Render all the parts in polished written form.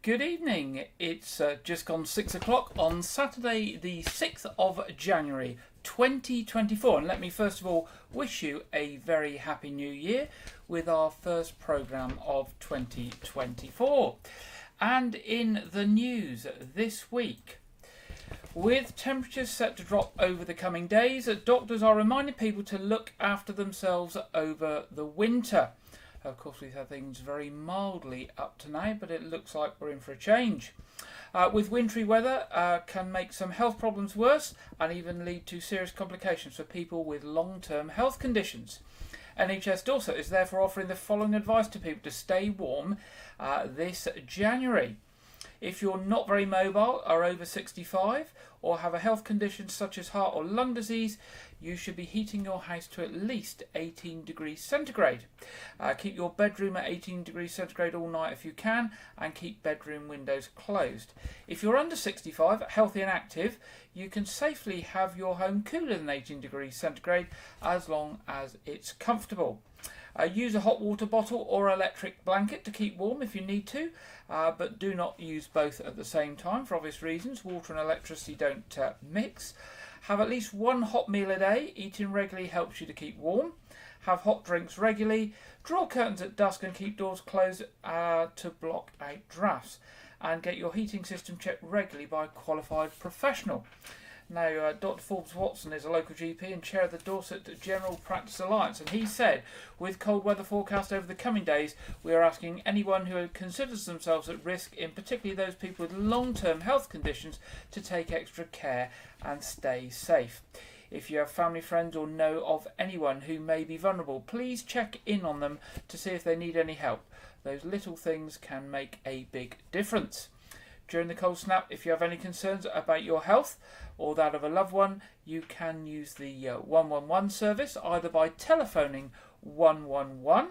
Good evening. It's just gone 6 o'clock on Saturday, the 6th of January 2024. And let me first of all wish you a very happy new year with our first programme of 2024. And in the news this week, with temperatures set to drop over the coming days, doctors are reminding people to look after themselves over the winter. Of course, we've had things very mildly up to now, but it looks like we're in for a change. With wintry weather can make some health problems worse and even lead to serious complications for people with long-term health conditions. NHS Dorset is therefore offering the following advice to people to stay warm this January. If you're not very mobile, are over 65, or have a health condition such as heart or lung disease, you should be heating your house to at least 18 degrees centigrade. Keep your bedroom at 18 degrees centigrade all night if you can, and keep bedroom windows closed. If you're under 65, healthy and active, you can safely have your home cooler than 18 degrees centigrade as long as it's comfortable. Use a hot water bottle or electric blanket to keep warm if you need to, but do not use both at the same time for obvious reasons. Water and electricity don't mix. Have at least one hot meal a day. Eating regularly helps you to keep warm. Have hot drinks regularly. Draw curtains at dusk and keep doors closed to block out drafts. And get your heating system checked regularly by a qualified professional. Now, Dr. Forbes Watson is a local GP and chair of the Dorset General Practice Alliance, and he said, with cold weather forecast over the coming days, we are asking anyone who considers themselves at risk, in particularly those people with long-term health conditions, to take extra care and stay safe. If you have family, friends, or know of anyone who may be vulnerable, please check in on them to see if they need any help. Those little things can make a big difference. During the cold snap, if you have any concerns about your health or that of a loved one, you can use the 111 service either by telephoning 111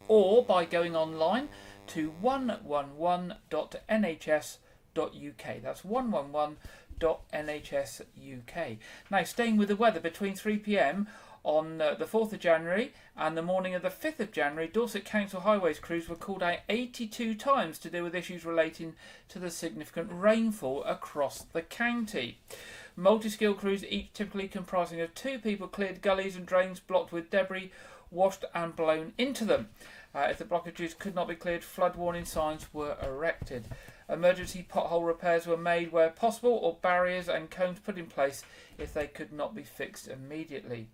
or by going online to 111.nhs.uk. That's 111.nhs.uk. Now, staying with the weather, between 3 p.m. on the 4th of January and the morning of the 5th of January, Dorset Council Highways crews were called out 82 times to deal with issues relating to the significant rainfall across the county. Multi-skilled crews, each typically comprising of 2 people, cleared gullies and drains blocked with debris washed and blown into them. If the blockages could not be cleared, flood warning signs were erected. Emergency pothole repairs were made where possible, or barriers and cones put in place if they could not be fixed immediately.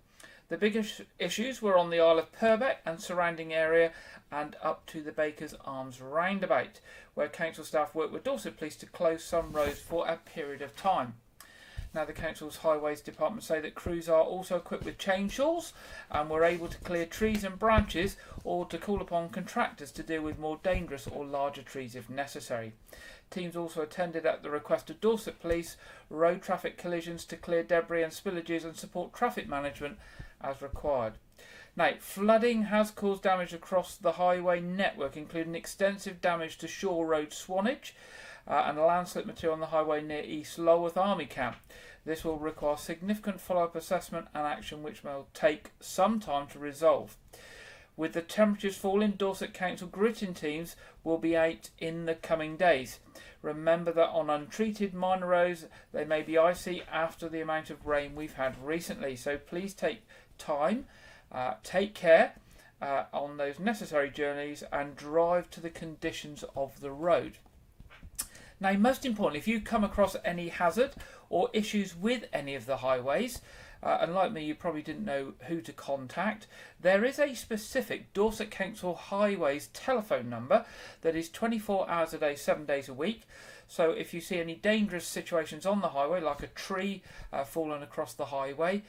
The biggest issues were on the Isle of Purbeck and surrounding area and up to the Baker's Arms roundabout, where council staff worked with Dorset Police to close some roads for a period of time. Now, the council's highways department say that crews are also equipped with chainsaws and were able to clear trees and branches, or to call upon contractors to deal with more dangerous or larger trees if necessary. Teams also attended at the request of Dorset Police road traffic collisions to clear debris and spillages and support traffic management as required. Now, flooding has caused damage across the highway network, including extensive damage to Shore Road, Swanage, and landslip material on the highway near East Lulworth Army Camp. This will require significant follow-up assessment and action, which will take some time to resolve. With the temperatures falling, Dorset Council gritting teams will be out in the coming days. Remember that on untreated minor roads, they may be icy after the amount of rain we've had recently. So please take time, take care on those necessary journeys, and drive to the conditions of the road. Now, most importantly, if you come across any hazard or issues with any of the highways, and like me, you probably didn't know who to contact, there is a specific Dorset Council Highways telephone number that is 24 hours a day, 7 days a week. So if you see any dangerous situations on the highway, like a tree fallen across the highway,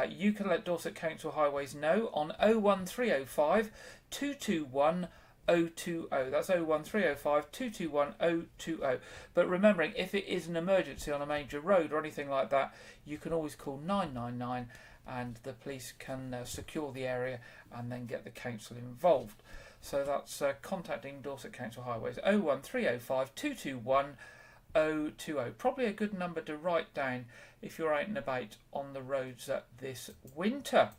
you can let Dorset Council Highways know on 01305 221 020. That's 01305 221 020. But remembering, if it is an emergency on a major road or anything like that, you can always call 999 and the police can secure the area and then get the council involved. So that's contacting Dorset Council Highways, 01305 221 020. Probably a good number to write down if you're out and about on the roads this winter.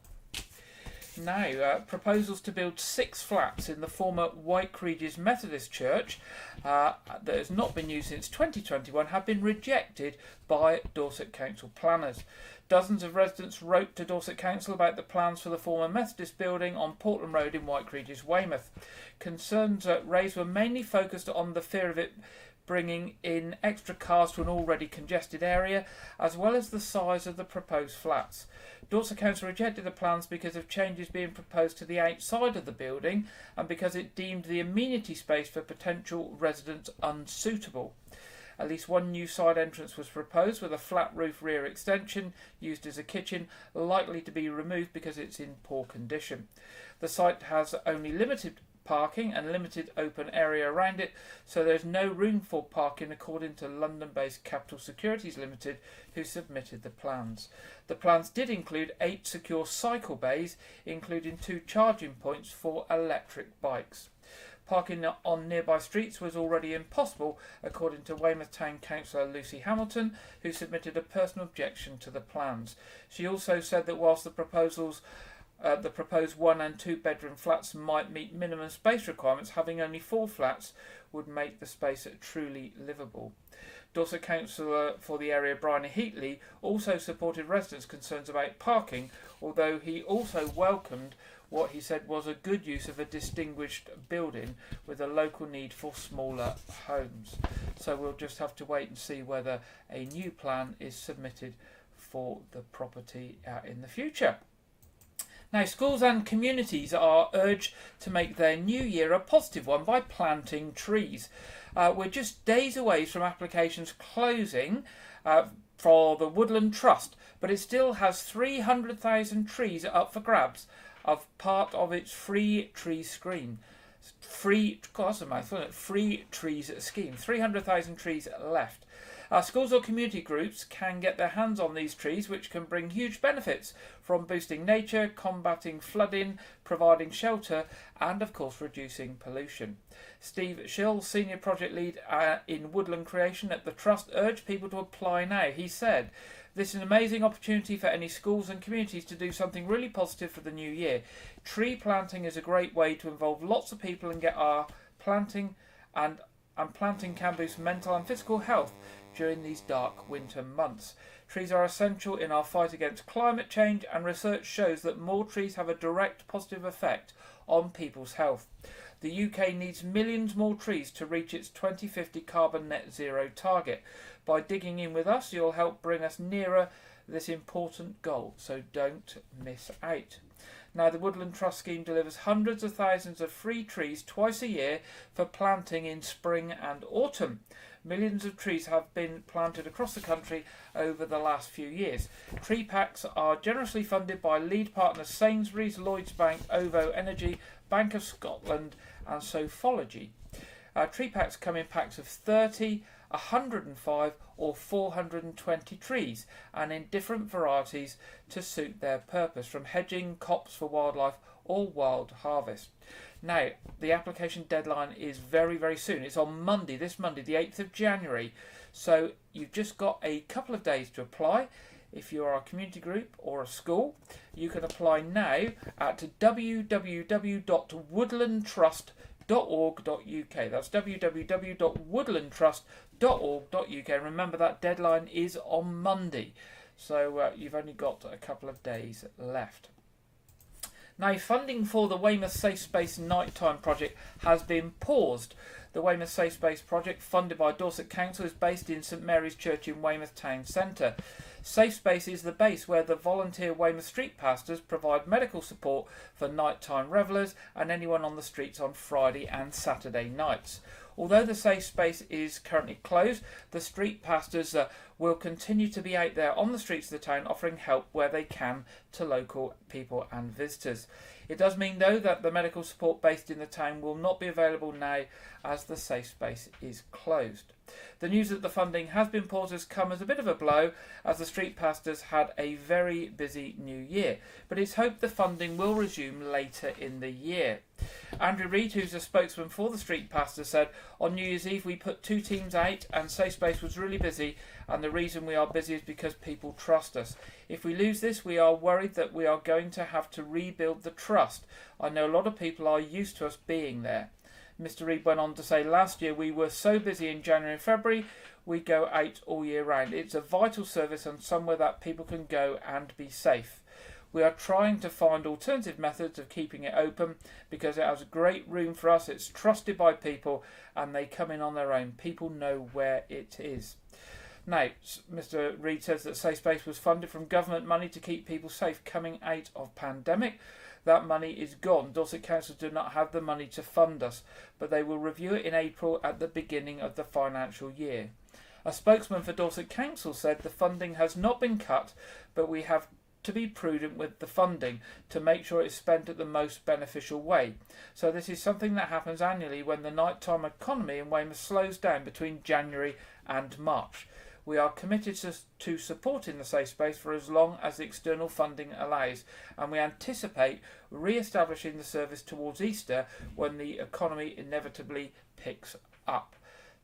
Now, proposals to build 6 flats in the former Wyke Regis Methodist Church that has not been used since 2021 have been rejected by Dorset Council planners. Dozens of residents wrote to Dorset Council about the plans for the former Methodist building on Portland Road in Wyke Regis, Weymouth. Concerns raised were mainly focused on the fear of it bringing in extra cars to an already congested area, as well as the size of the proposed flats. Dorset Council rejected the plans because of changes being proposed to the outside of the building and because it deemed the amenity space for potential residents unsuitable. At least one new side entrance was proposed with a flat roof rear extension used as a kitchen, likely to be removed because it's in poor condition. The site has only limited parking and limited open area around it, so there's no room for parking according to London-based Capital Securities Limited, who submitted the plans. The plans did include 8 secure cycle bays, including 2 charging points for electric bikes. Parking on nearby streets was already impossible, according to Weymouth Town Councillor Lucy Hamilton, who submitted a personal objection to the plans. She also said that whilst the proposed 1 and 2 bedroom flats might meet minimum space requirements, having only 4 flats would make the space truly livable. Dorset Councillor for the area Brian Heatley also supported residents' concerns about parking, although he also welcomed what he said was a good use of a distinguished building with a local need for smaller homes. So we'll just have to wait and see whether a new plan is submitted for the property in the future. Now, schools and communities are urged to make their new year a positive one by planting trees. We're just days away from applications closing for the Woodland Trust, but it still has 300,000 trees up for grabs of part of its free trees scheme. Free trees scheme. 300,000 trees left. Schools or community groups can get their hands on these trees, which can bring huge benefits from boosting nature, combating flooding, providing shelter, and of course reducing pollution. Steve Schill, Senior Project Lead in Woodland Creation at the Trust, urged people to apply now. He said, "This is an amazing opportunity for any schools and communities to do something really positive for the new year. Tree planting is a great way to involve lots of people and get our planting, and planting can boost mental and physical health during these dark winter months. Trees are essential in our fight against climate change, and research shows that more trees have a direct positive effect on people's health. The UK needs millions more trees to reach its 2050 carbon net zero target. By digging in with us, you'll help bring us nearer this important goal, so don't miss out." Now, the Woodland Trust scheme delivers hundreds of thousands of free trees twice a year for planting in spring and autumn. Millions of trees have been planted across the country over the last few years. Tree packs are generously funded by lead partners Sainsbury's, Lloyds Bank, OVO Energy, Bank of Scotland and Sofology. Tree packs come in packs of 30, 105 or 420 trees, and in different varieties to suit their purpose, from hedging, copse for wildlife or wild harvest. Now, the application deadline is very, very soon. It's on Monday, this Monday, the 8th of January. So you've just got a couple of days to apply. If you are a community group or a school, you can apply now at www.woodlandtrust.org.uk. That's www.woodlandtrust.org.uk. Remember, that deadline is on Monday, so you've only got a couple of days left. Now, funding for the Weymouth Safe Space Nighttime project has been paused. The Weymouth Safe Space project, funded by Dorset Council, is based in St Mary's Church in Weymouth Town Centre. Safe Space is the base where the volunteer Weymouth street pastors provide medical support for nighttime revellers and anyone on the streets on Friday and Saturday nights. Although the safe space is currently closed, the street pastors will continue to be out there on the streets of the town offering help where they can to local people and visitors. It does mean, though, that the medical support based in the town will not be available now as the safe space is closed. The news that the funding has been paused has come as a bit of a blow, as the street pastors had a very busy new year, but it's hoped the funding will resume later in the year. Andrew Reid, who's a spokesman for the Street Pastors, said, "On New Year's Eve we put 2 teams out and Safe Space was really busy, and the reason we are busy is because people trust us. If we lose this, we are worried that we are going to have to rebuild the trust. I know a lot of people are used to us being there." Mr. Reid went on to say, "Last year we were so busy in January and February, we go out all year round. It's a vital service and somewhere that people can go and be safe. We are trying to find alternative methods of keeping it open because it has great room for us. It's trusted by people and they come in on their own. People know where it is." Now, Mr. Reid says that Safe Space was funded from government money to keep people safe coming out of pandemic. That money is gone. Dorset Council do not have the money to fund us, but they will review it in April at the beginning of the financial year. A spokesman for Dorset Council said the funding has not been cut, but we have to be prudent with the funding to make sure it's spent at the most beneficial way. So this is something that happens annually when the nighttime economy in Weymouth slows down between January and March. We are committed to supporting the Safe Space for as long as the external funding allows, and we anticipate re-establishing the service towards Easter when the economy inevitably picks up.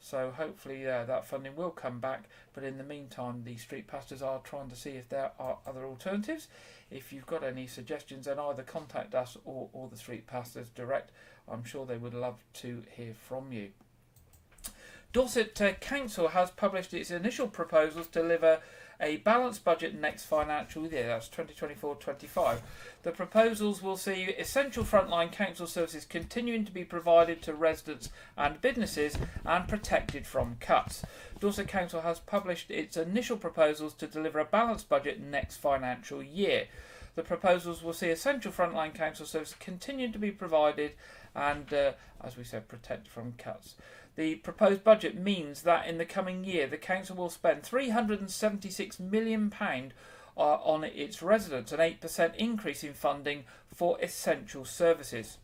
So hopefully that funding will come back, but in the meantime the Street Pastors are trying to see if there are other alternatives. If you've got any suggestions, then either contact us or the Street Pastors direct. I'm sure they would love to hear from you. Dorset Council has published its initial proposals to deliver a balanced budget next financial year, that's 2024-25. The proposals will see essential frontline council services continuing to be provided to residents and businesses and protected from cuts. Dorset Council has published its initial proposals to deliver a balanced budget next financial year. The proposals will see essential frontline council services continue to be provided and, as we said, protected from cuts. The proposed budget means that in the coming year the council will spend £376 million on its residents, an 8% increase in funding for essential services.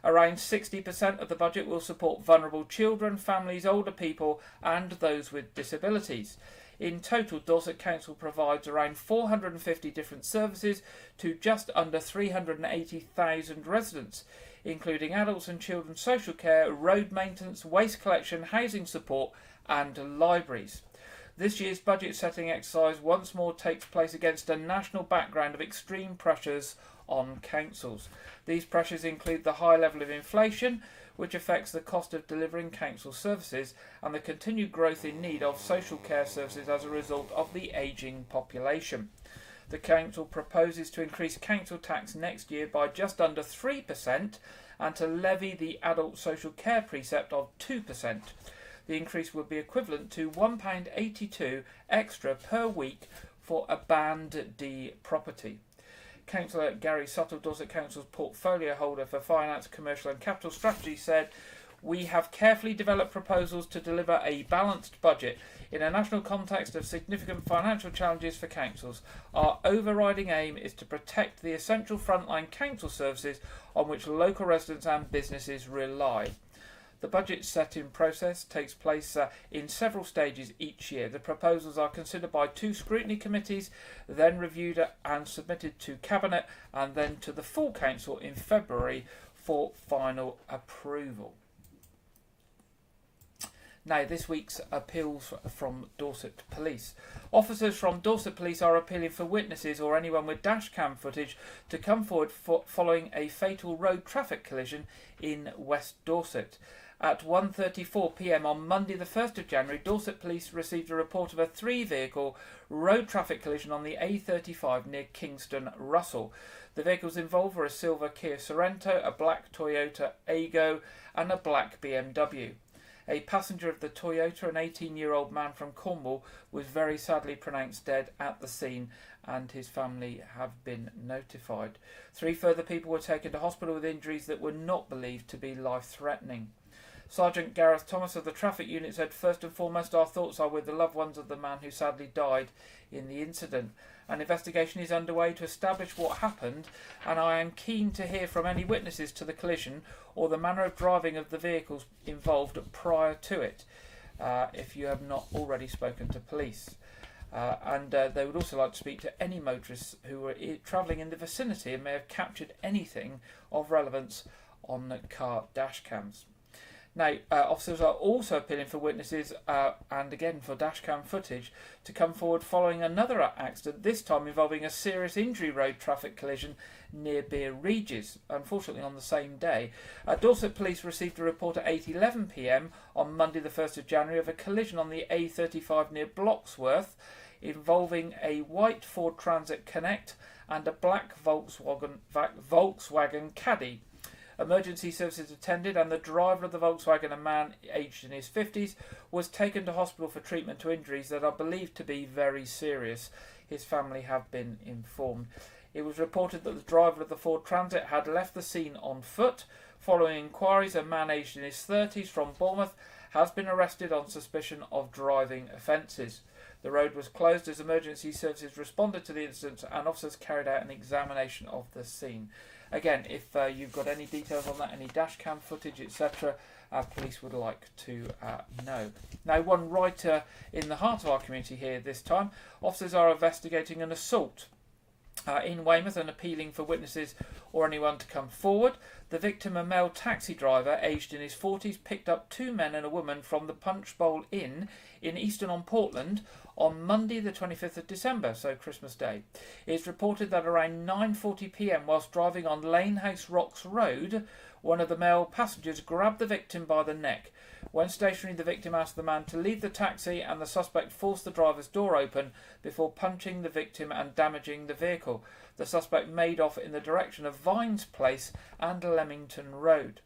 Around 60% of the budget will support vulnerable children, families, older people and those with disabilities. In total, Dorset Council provides around 450 different services to just under 380,000 residents, including adults and children's social care, road maintenance, waste collection, housing support and libraries. This year's budget setting exercise once more takes place against a national background of extreme pressures on councils. These pressures include the high level of inflation, which affects the cost of delivering council services, and the continued growth in need of social care services as a result of the ageing population. The council proposes to increase council tax next year by just under 3% and to levy the adult social care precept of 2%. The increase would be equivalent to £1.82 extra per week for a Band D property. Councillor Gary Suttle, Dorset Council's portfolio holder for finance, commercial and capital strategy, said, "We have carefully developed proposals to deliver a balanced budget in a national context of significant financial challenges for councils. Our overriding aim is to protect the essential frontline council services on which local residents and businesses rely." The budget setting process takes place in several stages each year. The proposals are considered by 2 scrutiny committees, then reviewed and submitted to Cabinet and then to the full council in February for final approval. Now, this week's appeals from Dorset Police. Officers from Dorset Police are appealing for witnesses or anyone with dashcam footage to come forward following a fatal road traffic collision in West Dorset. At 1:34 p.m. on Monday the 1st of January, Dorset Police received a report of a 3-vehicle road traffic collision on the A35 near Kingston Russell. The vehicles involved were a silver Kia Sorento, a black Toyota Aygo and a black BMW. A passenger of the Toyota, an 18-year-old man from Cornwall, was very sadly pronounced dead at the scene and his family have been notified. 3 further people were taken to hospital with injuries that were not believed to be life-threatening. Sergeant Gareth Thomas of the traffic unit said, "First and foremost, our thoughts are with the loved ones of the man who sadly died in the incident. An investigation is underway to establish what happened, and I am keen to hear from any witnesses to the collision or the manner of driving of the vehicles involved prior to it, if you have not already spoken to police." And they would also like to speak to any motorists who were travelling in the vicinity and may have captured anything of relevance on car dash cams. Now, officers are also appealing for witnesses and again for dashcam footage to come forward following another accident, this time involving a serious injury road traffic collision near Regis, unfortunately on the same day. Dorset Police received a report at 8:11 p.m. on Monday the 1st of January of a collision on the A35 near Bloxworth involving a white Ford Transit Connect and a black Volkswagen Caddy. Emergency services attended and the driver of the Volkswagen, a man aged in his 50s, was taken to hospital for treatment to injuries that are believed to be very serious. His family have been informed. It was reported that the driver of the Ford Transit had left the scene on foot. Following inquiries, a man aged in his 30s from Bournemouth has been arrested on suspicion of driving offences. The road was closed as emergency services responded to the incident and officers carried out an examination of the scene. Again, if you've got any details on that, any dashcam footage, etc., police would like to know. Now, one writer in the heart of our community here this time, officers are investigating an assault in Weymouth and appealing for witnesses or anyone to come forward. The victim, a male taxi driver aged in his 40s, picked up two men and a woman from the Punch Bowl Inn in Easton-on-Portland on Monday the 25th of December, so Christmas Day. It is reported that around 9:40 p.m, whilst driving on Lanehouse Rocks Road, one of the male passengers grabbed the victim by the neck. When stationary, the victim asked the man to leave the taxi and the suspect forced the driver's door open before punching the victim and damaging the vehicle. The suspect made off in the direction of Vines Place and Leamington Road.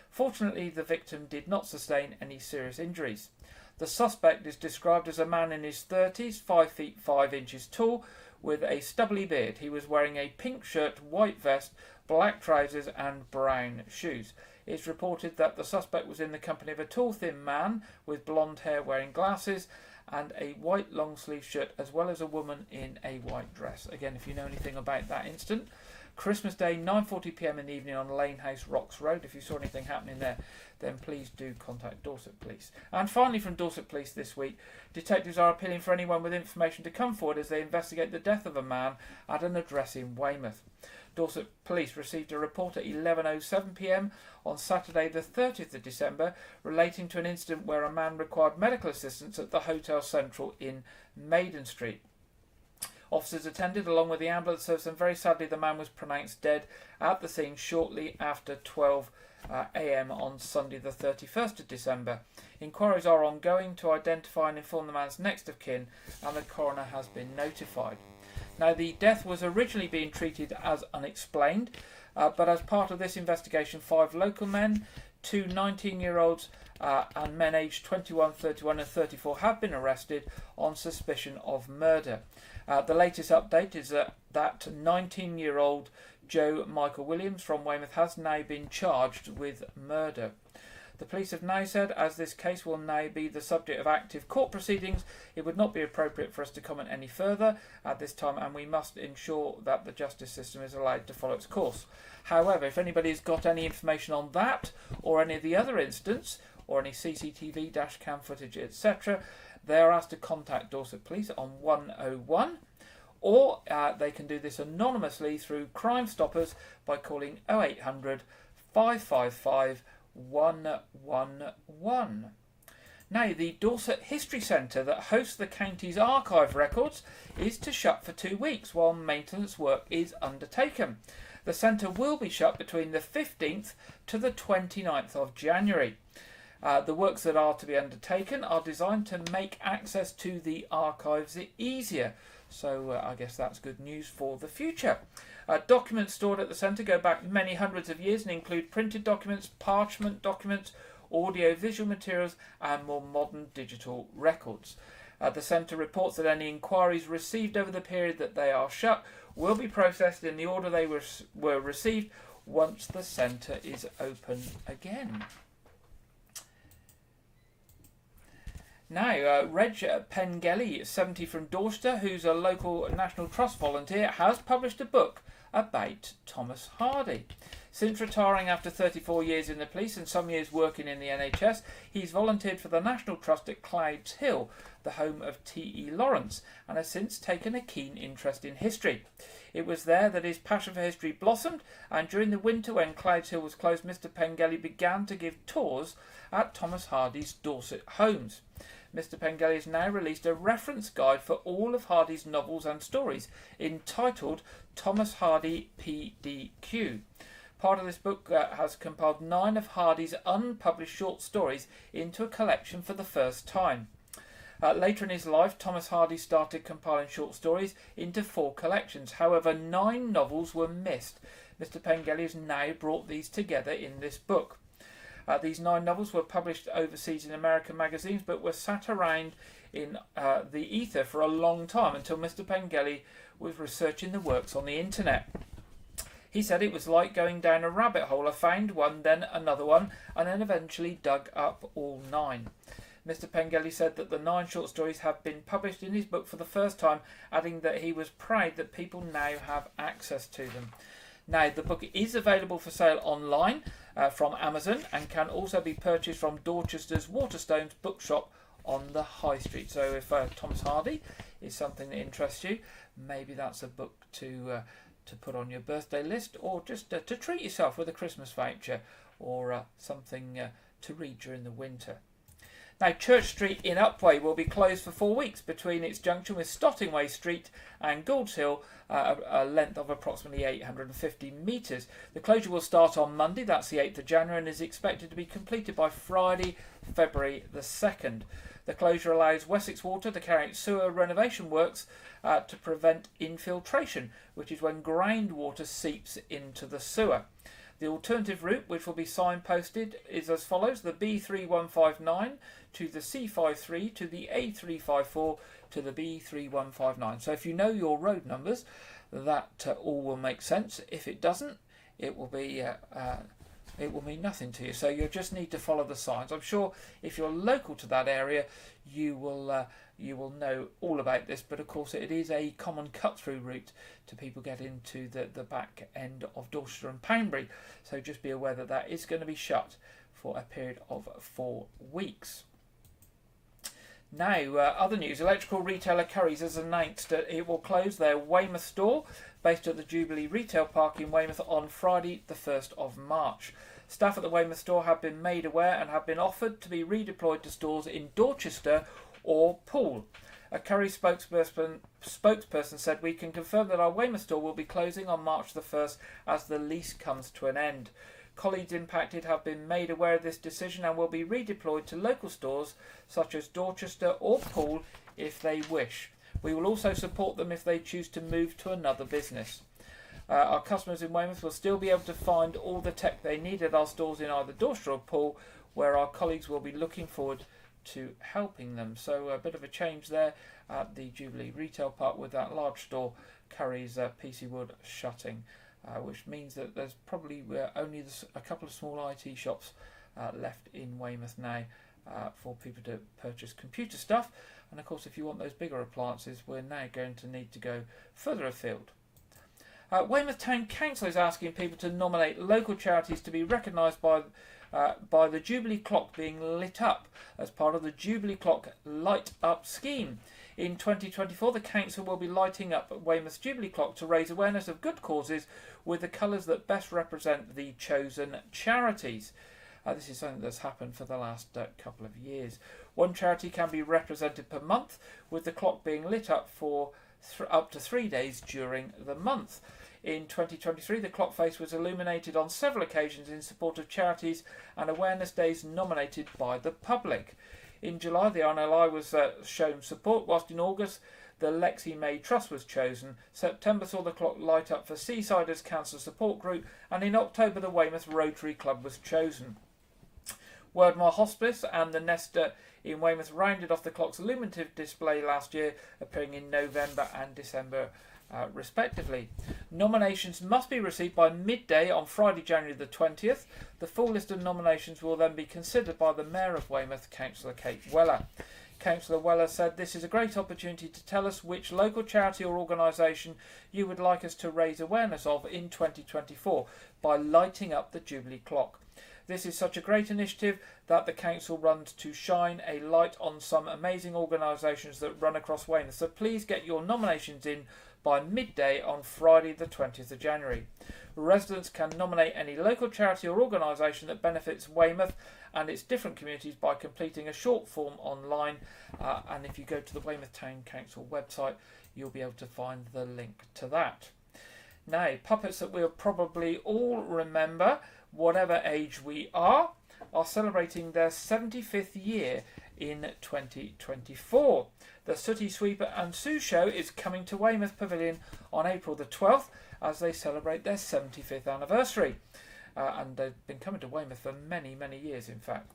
Fortunately, the victim did not sustain any serious injuries. The suspect is described as a man in his 30s, 5 feet 5 inches tall, with a stubbly beard. He was wearing a pink shirt, white vest, black trousers and brown shoes. It's reported that the suspect was in the company of a tall, thin man with blonde hair wearing glasses and a white long-sleeve shirt, as well as a woman in a white dress. Again, if you know anything about that incident, Christmas Day, 9:40 p.m. in the evening on Lanehouse Rocks Road. If you saw anything happening there, then please do contact Dorset Police. And finally, from Dorset Police this week, detectives are appealing for anyone with information to come forward as they investigate the death of a man at an address in Weymouth. Dorset Police received a report at 11:07 p.m. on Saturday the 30th of December relating to an incident where a man required medical assistance at the Hotel Central in Maiden Street. Officers attended along with the ambulance service and very sadly the man was pronounced dead at the scene shortly after 12 a.m. on Sunday the 31st of December. Inquiries are ongoing to identify and inform the man's next of kin and the coroner has been notified. Now, the death was originally being treated as unexplained, but as part of this investigation, 5 local men, 2 19-year-olds and men aged 21, 31 and 34 have been arrested on suspicion of murder. The latest update is that 19-year-old Joe Michael Williams from Weymouth has now been charged with murder. The police have now said, as this case will now be the subject of active court proceedings, it would not be appropriate for us to comment any further at this time, and we must ensure that the justice system is allowed to follow its course. However, if anybody's got any information on that, or any of the other incidents, or any CCTV, dash cam footage, etc., they are asked to contact Dorset Police on 101, or they can do this anonymously through Crime Stoppers by calling 0800 555 111. Now, the Dorset History Centre that hosts the county's archive records is to shut for 2 weeks while maintenance work is undertaken. The centre will be shut between the 15th to the 29th of January. The works that are to be undertaken are designed to make access to the archives easier. So I guess that's good news for the future. Documents stored at the centre go back many hundreds of years and include printed documents, parchment documents, audio-visual materials and more modern digital records. The centre reports that any inquiries received over the period that they are shut will be processed in the order they were received once the centre is open again. Now, Reg Pengelly, 70 from Dorchester, who's a local National Trust volunteer, has published a book about Thomas Hardy. Since retiring after 34 years in the police and some years working in the NHS, he's volunteered for the National Trust at Clouds Hill, the home of T.E. Lawrence, and has since taken a keen interest in history. It was there that his passion for history blossomed, and during the winter when Clouds Hill was closed, Mr. Pengelly began to give tours at Thomas Hardy's Dorset homes. Mr. Pengelly has now released a reference guide for all of Hardy's novels and stories, entitled Thomas Hardy PDQ. Part of this book has compiled 9 of Hardy's unpublished short stories into a collection for the first time. Later in his life, Thomas Hardy started compiling short stories into 4 collections. However, 9 novels were missed. Mr. Pengelly has now brought these together in this book. These 9 novels were published overseas in American magazines, but were sat around in the ether for a long time until Mr. Pengelly was researching the works on the internet. He said it was like going down a rabbit hole. I found one, then another one, and then eventually dug up all 9. Mr. Pengelly said that the 9 short stories have been published in his book for the first time, adding that he was proud that people now have access to them. Now, the book is available for sale online from Amazon and can also be purchased from Dorchester's Waterstones bookshop on the High Street. So if Thomas Hardy is something that interests you, maybe that's a book to put on your birthday list, or just to treat yourself with a Christmas voucher, or something to read during the winter. Now, Church Street in Upwey will be closed for 4 weeks between its junction with Stottingway Street and Goulds Hill, a length of approximately 850 metres. The closure will start on Monday, that's the 8th of January, and is expected to be completed by Friday, February the 2nd. The closure allows Wessex Water to carry out sewer renovation works to prevent infiltration, which is when groundwater seeps into the sewer. The alternative route, which will be signposted, is as follows: the B3159 to the C53 to the A354 to the B3159. So if you know your road numbers, that all will make sense. If it doesn't, it will be it will mean nothing to you. So you'll just need to follow the signs. I'm sure if you're local to that area, you will know all about this, but of course it is a common cut-through route to people getting to the back end of Dorchester and Poundbury. So just be aware that that is going to be shut for a period of 4 weeks. Now, other news. Electrical retailer Currys has announced that it will close their Weymouth store based at the Jubilee Retail Park in Weymouth on Friday the 1st of March. Staff at the Weymouth store have been made aware and have been offered to be redeployed to stores in Dorchester or Poole. A Curry spokesperson said, "We can confirm that our Weymouth store will be closing on March the 1st as the lease comes to an end. Colleagues impacted have been made aware of this decision and will be redeployed to local stores such as Dorchester or Poole if they wish. We will also support them if they choose to move to another business. Our customers in Weymouth will still be able to find all the tech they need at our stores in either Dorchester or Poole, where our colleagues will be looking forward to helping them." So a bit of a change there at the Jubilee Retail Park with that large store, Curry's PC Wood, shutting, which means that there's probably only a couple of small IT shops left in Weymouth now for people to purchase computer stuff. And of course, if you want those bigger appliances, we're now going to need to go further afield. Weymouth Town Council is asking people to nominate local charities to be recognised by the Jubilee Clock being lit up as part of the Jubilee Clock Light Up scheme. In 2024, the council will be lighting up Weymouth's Jubilee Clock to raise awareness of good causes with the colours that best represent the chosen charities. This is something that's happened for the last couple of years. One charity can be represented per month, with the clock being lit up for up to 3 days during the month. In 2023, the clock face was illuminated on several occasions in support of charities and awareness days nominated by the public. In July, the RNLI was shown support, whilst in August, the Lexi May Trust was chosen. September saw the clock light up for Seasiders Cancer Support Group, and in October, the Weymouth Rotary Club was chosen. Wordmore Hospice and the Nesta in Weymouth rounded off the clock's illuminative display last year, appearing in November and December respectively. Nominations must be received by midday on Friday, January the 20th. The full list of nominations will then be considered by the Mayor of Weymouth, Councillor Kate Weller. Councillor Weller said, "This is a great opportunity to tell us which local charity or organisation you would like us to raise awareness of in 2024 by lighting up the Jubilee clock. This is such a great initiative that the council runs to shine a light on some amazing organisations that run across Weymouth. So please get your nominations in by midday on Friday the 20th of January. Residents can nominate any local charity or organisation that benefits Weymouth and its different communities by completing a short form online, and if you go to the Weymouth Town Council website you'll be able to find the link to that." Now, puppets that we'll probably all remember, whatever age we are celebrating their 75th year in 2024. The Sooty Sweeper and Sue Show is coming to Weymouth Pavilion on April the 12th as they celebrate their 75th anniversary. And they've been coming to Weymouth for many, many years, in fact.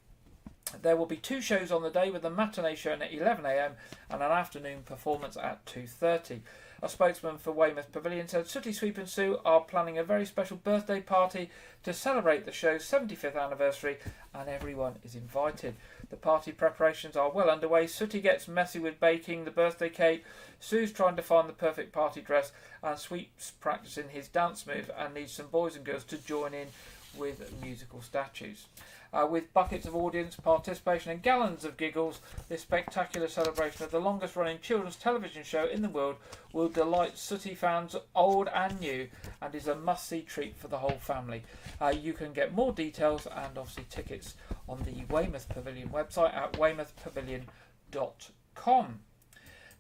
There will be 2 shows on the day, with a matinee show at 11 a.m. and an afternoon performance at 2:30. A spokesman for Weymouth Pavilion said Sooty Sweep and Sue are planning a very special birthday party to celebrate the show's 75th anniversary, and everyone is invited. The party preparations are well underway. Sooty gets messy with baking the birthday cake, Sue's trying to find the perfect party dress, and Sweep's practicing his dance move and needs some boys and girls to join in with musical statues. With buckets of audience participation and gallons of giggles, this spectacular celebration of the longest running children's television show in the world will delight Sooty fans old and new, and is a must-see treat for the whole family. You can get more details and obviously tickets on the Weymouth Pavilion website at weymouthpavilion.com.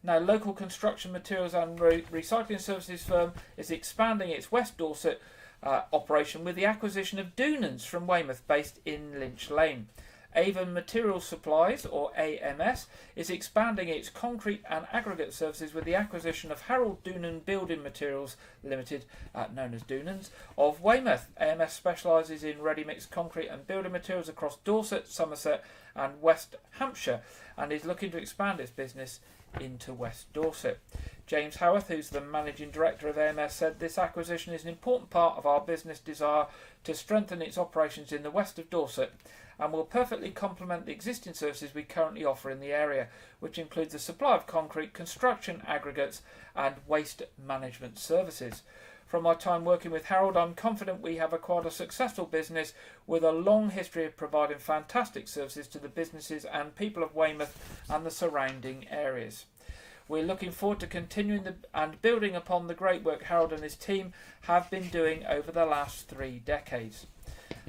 Now, local construction materials and recycling services firm is expanding its West Dorset operation with the acquisition of Doonans from Weymouth, based in Lynch Lane. Avon Materials Supplies, or AMS, is expanding its concrete and aggregate services with the acquisition of Harold Doonan Building Materials Limited, known as Doonans, of Weymouth. AMS specialises in ready-mix concrete and building materials across Dorset, Somerset and West Hampshire, and is looking to expand its business into West Dorset. James Howarth, who's the managing director of AMS, said this acquisition is an important part of our business desire to strengthen its operations in the west of Dorset, and will perfectly complement the existing services we currently offer in the area, which includes the supply of concrete, construction aggregates and waste management services. From my time working with Harold, I'm confident we have acquired a successful business with a long history of providing fantastic services to the businesses and people of Weymouth and the surrounding areas. We're looking forward to continuing and building upon the great work Harold and his team have been doing over the last 3 decades.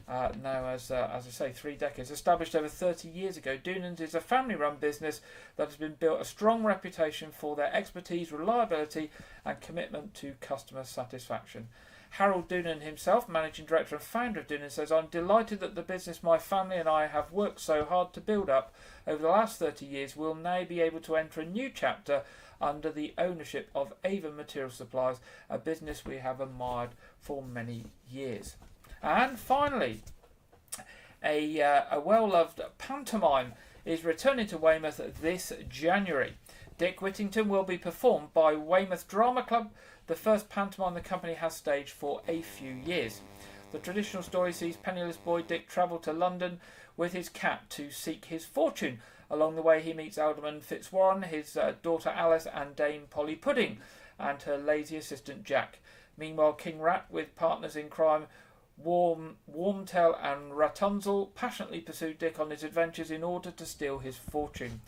Now, as I say, 3 decades. Established over 30 years ago, Doonans is a family-run business that has been built a strong reputation for their expertise, reliability and commitment to customer satisfaction. Harold Doonan himself, managing director and founder of Doonan, says, "I'm delighted that the business my family and I have worked so hard to build up over the last 30 years will now be able to enter a new chapter under the ownership of Avon Material Supplies, a business we have admired for many years." And finally, a well-loved pantomime is returning to Weymouth this January. Dick Whittington will be performed by Weymouth Drama Club, the first pantomime the company has staged for a few years. The traditional story sees penniless boy Dick travel to London with his cat to seek his fortune. Along the way he meets Alderman Fitzwarren, his daughter Alice and Dame Polly Pudding, and her lazy assistant Jack. Meanwhile, King Rat, with partners in crime Wormtail and Rapunzel, passionately pursue Dick on his adventures in order to steal his fortune.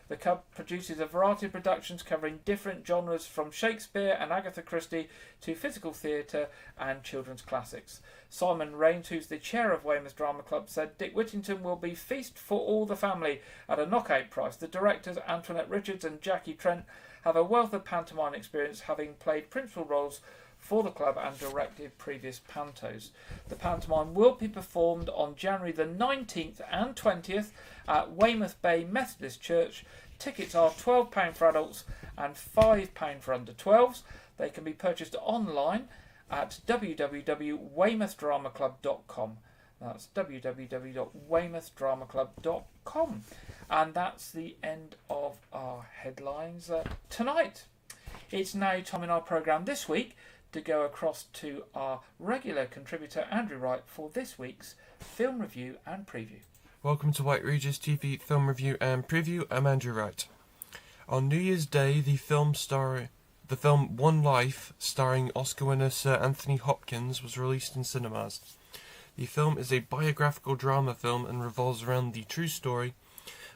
The Club produces a variety of productions covering different genres, from Shakespeare and Agatha Christie to physical theatre and children's classics. Simon Rains, who's the chair of Weymouth Drama Club, said Dick Whittington will be feast for all the family at a knockout price. The directors, Antoinette Richards and Jackie Trent, have a wealth of pantomime experience, having played principal roles for the club and directed previous pantos. The pantomime will be performed on January the 19th and 20th at Weymouth Bay Methodist Church. Tickets are £12 for adults and £5 for under 12s. They can be purchased online at www.weymouthdramaclub.com. That's www.weymouthdramaclub.com. And that's the end of our headlines tonight. It's now time in our programme this week to go across to our regular contributor Andrew Wright for this week's film review and preview. Welcome to Wyke Regis TV film review and preview. I'm Andrew Wright. On New Year's Day, the film One Life, starring Oscar winner Sir Anthony Hopkins, was released in cinemas. The film is a biographical drama film and revolves around the true story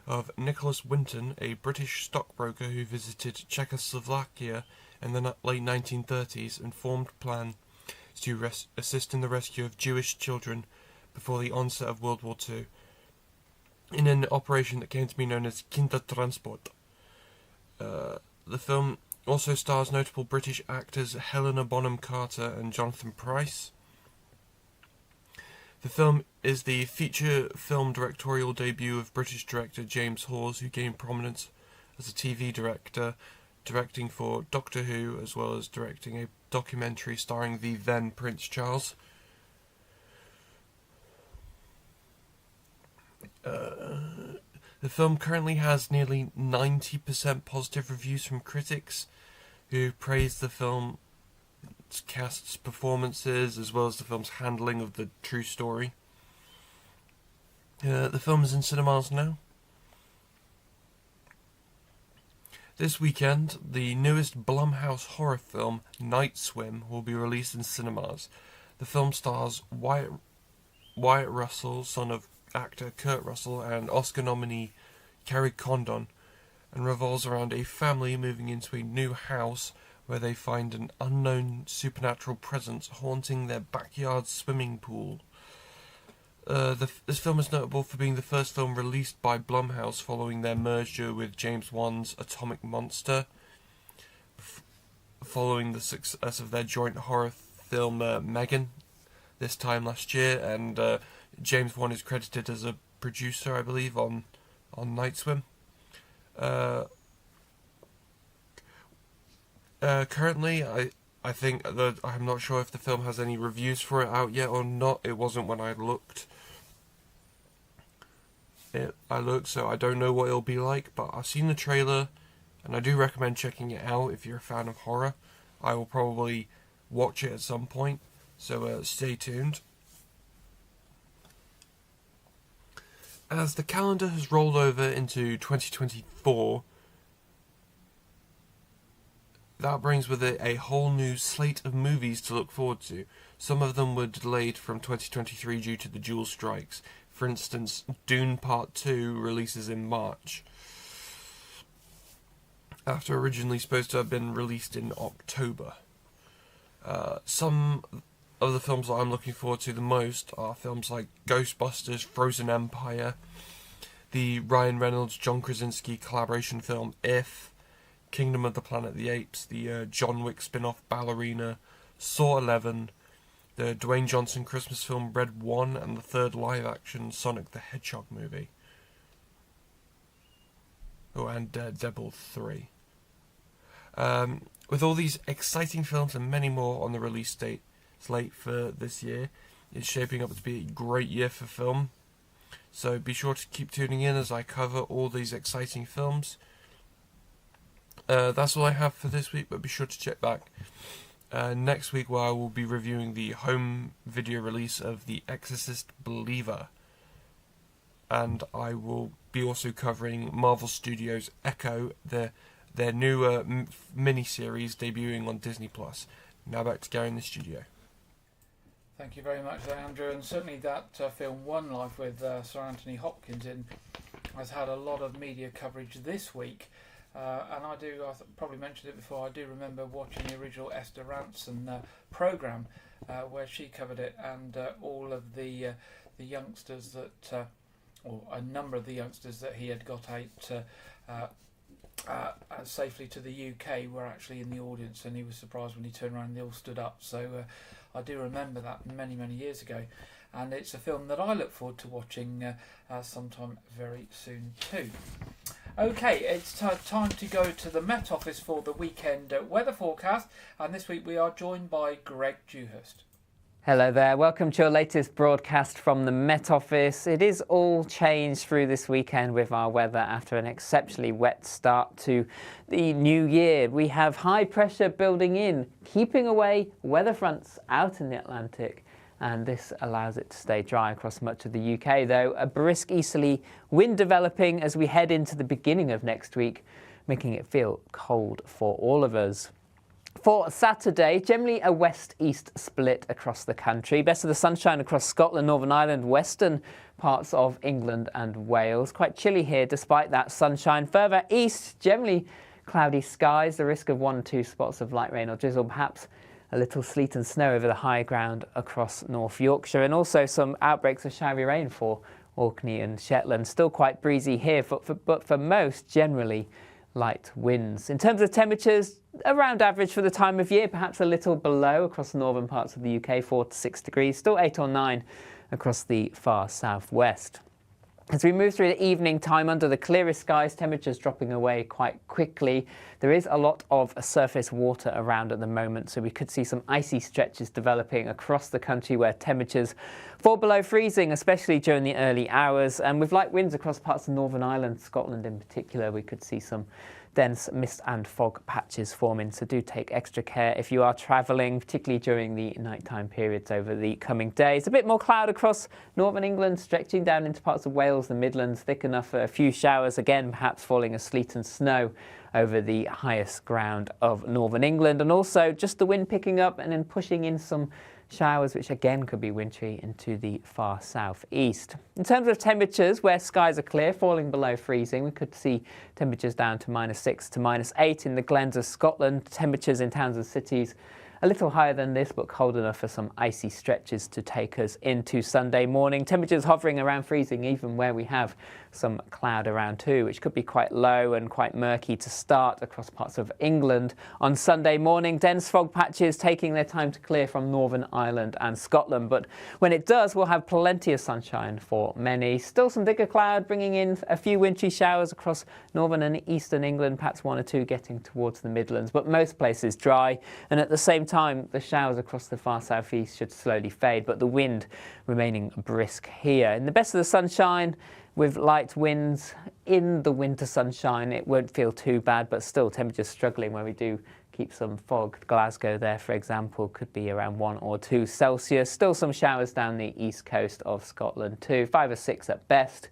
of Nicholas Winton, a British stockbroker who visited Czechoslovakia in the late 1930s and formed plans to assist in the rescue of Jewish children before the onset of World War II, in an operation that came to be known as Kindertransport. The film also stars notable British actors Helena Bonham Carter and Jonathan Pryce. The film is the feature film directorial debut of British director James Hawes, who gained prominence as a TV director, directing for Doctor Who, as well as directing a documentary starring the then Prince Charles. The film currently has nearly 90% positive reviews from critics, who praise the film's cast's performances as well as the film's handling of the true story. The film is in cinemas now. This weekend, the newest Blumhouse horror film, Night Swim, will be released in cinemas. The film stars Wyatt Russell, son of actor Kurt Russell, and Oscar nominee Kerry Condon, and revolves around a family moving into a new house where they find an unknown supernatural presence haunting their backyard swimming pool. This film is notable for being the first film released by Blumhouse following their merger with James Wan's Atomic Monster, following the success of their joint horror film Megan this time last year, and James Wan is credited as a producer, I believe, on Night Swim. Currently, I think that I'm not sure if the film has any reviews for it out yet or not. It wasn't when I looked. So I don't know what it'll be like, but I've seen the trailer, and I do recommend checking it out if you're a fan of horror. I will probably watch it at some point, so stay tuned. As the calendar has rolled over into 2024, that brings with it a whole new slate of movies to look forward to. Some of them were delayed from 2023 due to the dual strikes. For instance, Dune Part 2 releases in March, after originally supposed to have been released in October. Some of the films that I'm looking forward to the most are films like Ghostbusters, Frozen Empire, the Ryan Reynolds, John Krasinski collaboration film If, Kingdom of the Planet of the Apes, the John Wick spin-off Ballerina, Saw 11, the Dwayne Johnson Christmas film Red 1, and the third live-action Sonic the Hedgehog movie. Oh, and Deadpool 3. With all these exciting films and many more on the release slate for this year, it's shaping up to be a great year for film. So be sure to keep tuning in as I cover all these exciting films. That's all I have for this week, but be sure to check back next week, where I will be reviewing the home video release of The Exorcist Believer. And I will be also covering Marvel Studios' Echo, their new mini-series debuting on Disney+. Now back to Gary in the studio. Thank you very much there, Andrew, and certainly that film One Life with Sir Anthony Hopkins in has had a lot of media coverage this week. And I probably mentioned it before, I do remember watching the original Esther Rantzen programme where she covered it, and all of the youngsters that, or a number of the youngsters that he had got out safely to the UK were actually in the audience, and he was surprised when he turned around and they all stood up. So I do remember that many, many years ago. And it's a film that I look forward to watching sometime very soon too. Okay, it's time to go to the Met Office for the weekend weather forecast, and this week we are joined by Greg Dewhurst. Hello there, welcome to your latest broadcast from the Met Office. It is all changed through this weekend with our weather after an exceptionally wet start to the new year. We have high pressure building in, keeping away weather fronts out in the Atlantic. and this allows it to stay dry across much of the UK, though a brisk easterly wind developing as we head into the beginning of next week, making it feel cold for all of us. For Saturday, generally a west-east split across the country. Best of the sunshine across Scotland, Northern Ireland, western parts of England and Wales. Quite chilly here despite that sunshine. Further east, generally cloudy skies, the risk of 1 or 2 spots of light rain or drizzle, perhaps a little sleet and snow over the high ground across North Yorkshire, and also some outbreaks of showery rain for Orkney and Shetland. Still quite breezy here, but for most, generally light winds. In terms of temperatures, around average for the time of year, perhaps a little below across the northern parts of the UK, 4 to 6 degrees, still 8 or 9 across the far southwest. As we move through the evening time under the clearest skies, temperatures dropping away quite quickly. There is a lot of surface water around at the moment, so we could see some icy stretches developing across the country where temperatures fall below freezing, especially during the early hours. And with light winds across parts of Northern Ireland, Scotland in particular, we could see some dense mist and fog patches forming, so do take extra care if you are travelling, particularly during the nighttime periods over the coming days. A bit more cloud across northern England, stretching down into parts of Wales, the Midlands, thick enough for a few showers, again perhaps falling as sleet and snow over the highest ground of northern England, and also just the wind picking up and then pushing in some showers, which again could be wintry into the far southeast. In terms of temperatures, where skies are clear, falling below freezing, we could see temperatures down to -6 to -8 in the glens of Scotland. Temperatures in towns and cities a little higher than this, but cold enough for some icy stretches to take us into Sunday morning. Temperatures hovering around freezing, even where we have some cloud around too, which could be quite low and quite murky to start across parts of England on Sunday morning. Dense fog patches taking their time to clear from Northern Ireland and Scotland, but when it does, we'll have plenty of sunshine for many. Still some bigger cloud bringing in a few wintry showers across northern and eastern England, perhaps 1 or 2 getting towards the Midlands, but most places dry. And at the same time, the showers across the far southeast should slowly fade, but the wind remaining brisk here. In the best of the sunshine, with light winds in the winter sunshine, it won't feel too bad, but still temperatures struggling where we do keep some fog. Glasgow there, for example, could be around 1 or 2 Celsius. Still some showers down the east coast of Scotland too, 5 or 6 at best.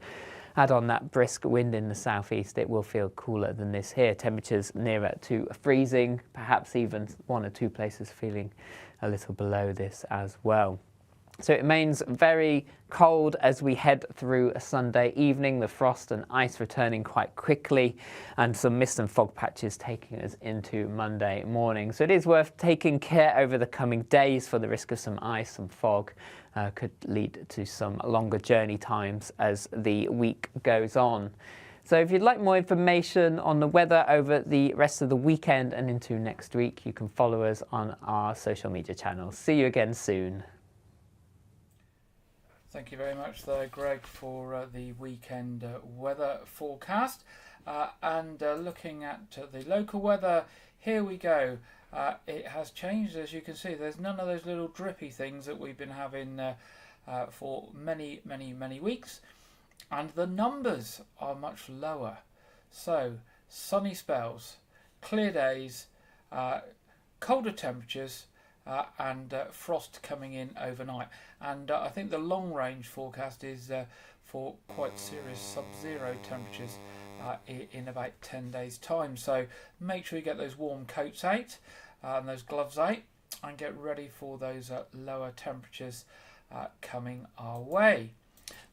Add on that brisk wind in the southeast, it will feel cooler than this here. Temperatures nearer to freezing, perhaps even 1 or 2 places feeling a little below this as well. So it remains very cold as we head through a Sunday evening, the frost and ice returning quite quickly, and some mist and fog patches taking us into Monday morning. So it is worth taking care over the coming days, for the risk of some ice, some fog could lead to some longer journey times as the week goes on. So if you'd like more information on the weather over the rest of the weekend and into next week, you can follow us on our social media channels. See you again soon. Thank you very much there, Greg, for the weekend weather forecast. And looking at the local weather, here we go. It has changed, as you can see. There's none of those little drippy things that we've been having for many, many, many weeks. And the numbers are much lower. So, sunny spells, clear days, colder temperatures, and frost coming in overnight. And I think the long range forecast is for quite serious sub-zero temperatures in about 10 days time. So make sure you get those warm coats out and those gloves out, and get ready for those lower temperatures coming our way.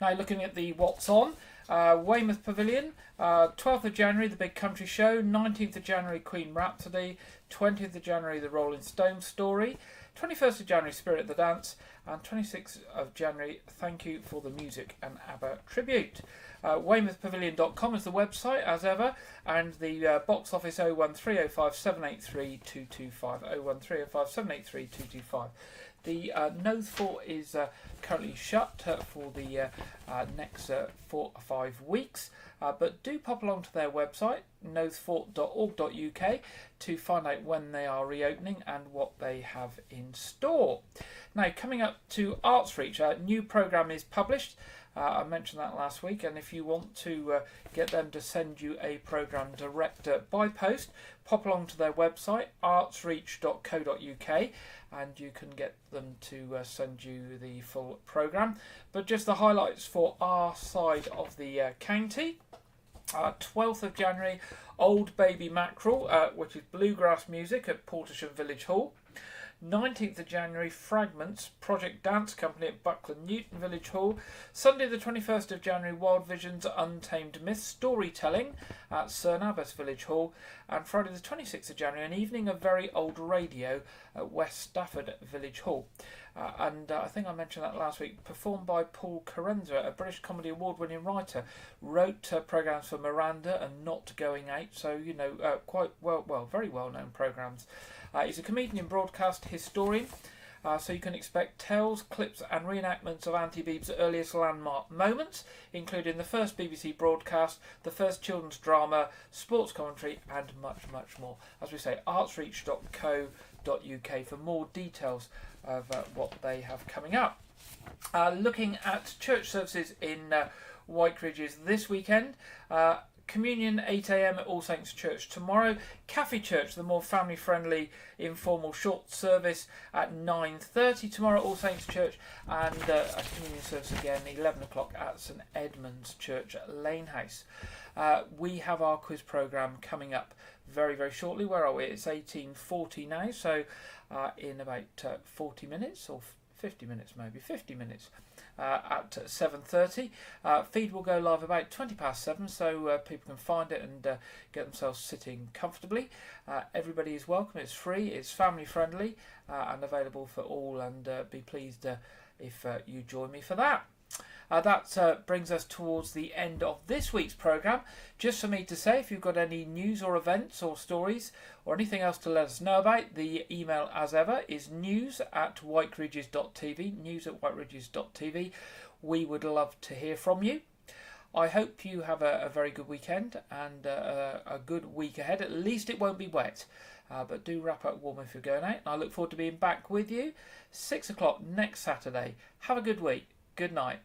Now looking at the what's on, Weymouth Pavilion, 12th of January the Big Country Show, 19th of January Queen Rhapsody, 20th of January the Rolling Stones Story, 21st of January Spirit of the Dance, and 26th of January Thank You for the Music and ABBA Tribute. WeymouthPavilion.com is the website as ever, and the box office 01305 783 225, 01305 783 225. The Nose Fort is currently shut for the next 4 or 5 weeks, but do pop along to their website, nosefort.org.uk, to find out when they are reopening and what they have in store. Now, coming up to Arts Reach, a new programme is published. I mentioned that last week, and if you want to get them to send you a programme direct by post, pop along to their website, artsreach.co.uk, and you can get them to send you the full programme. But just the highlights for our side of the county. 12th of January, Old Baby Mackerel, which is bluegrass music at Portersham Village Hall. 19th of January, Fragments, Project Dance Company at Buckland Newton Village Hall. Sunday the 21st of January, Wild Visions, Untamed Myths, Storytelling at Cerne Abbas Village Hall. And Friday the 26th of January, an evening of very old radio at West Stafford Village Hall. And I think I mentioned that last week, performed by Paul Carenza, a British Comedy Award-winning writer, wrote programmes for Miranda and Not Going Out, so, quite very well-known programmes. He's a comedian and broadcast historian, so you can expect tales, clips and reenactments of Auntie Beeb's earliest landmark moments, including the first BBC broadcast, the first children's drama, sports commentary and much, much more. As we say, artsreach.co.uk for more details of what they have coming up. Looking at church services in Wyke Regis this weekend, Communion 8 a.m. at All Saints Church tomorrow. Cafe Church, the more family-friendly, informal short service at 9:30 tomorrow at All Saints Church, and a communion service again 11 o'clock at St Edmund's Church at Lane House. We have our quiz programme coming up very, very shortly. Where are we? It's 18:40 now, so in about 40 minutes or 50 minutes maybe, 50 minutes. At 7:30. Feed will go live about 7:20, so people can find it and get themselves sitting comfortably. Everybody is welcome. It's free, it's family friendly, and available for all, and be pleased if you join me for that. That brings us towards the end of this week's programme. Just for me to say, if you've got any news or events or stories or anything else to let us know about, the email as ever is news@wykeregis.tv, news@wykeregis.tv. We would love to hear from you. I hope you have a very good weekend and a good week ahead. At least it won't be wet. But do wrap up warm if you're going out. And I look forward to being back with you 6 o'clock next Saturday. Have a good week. Good night.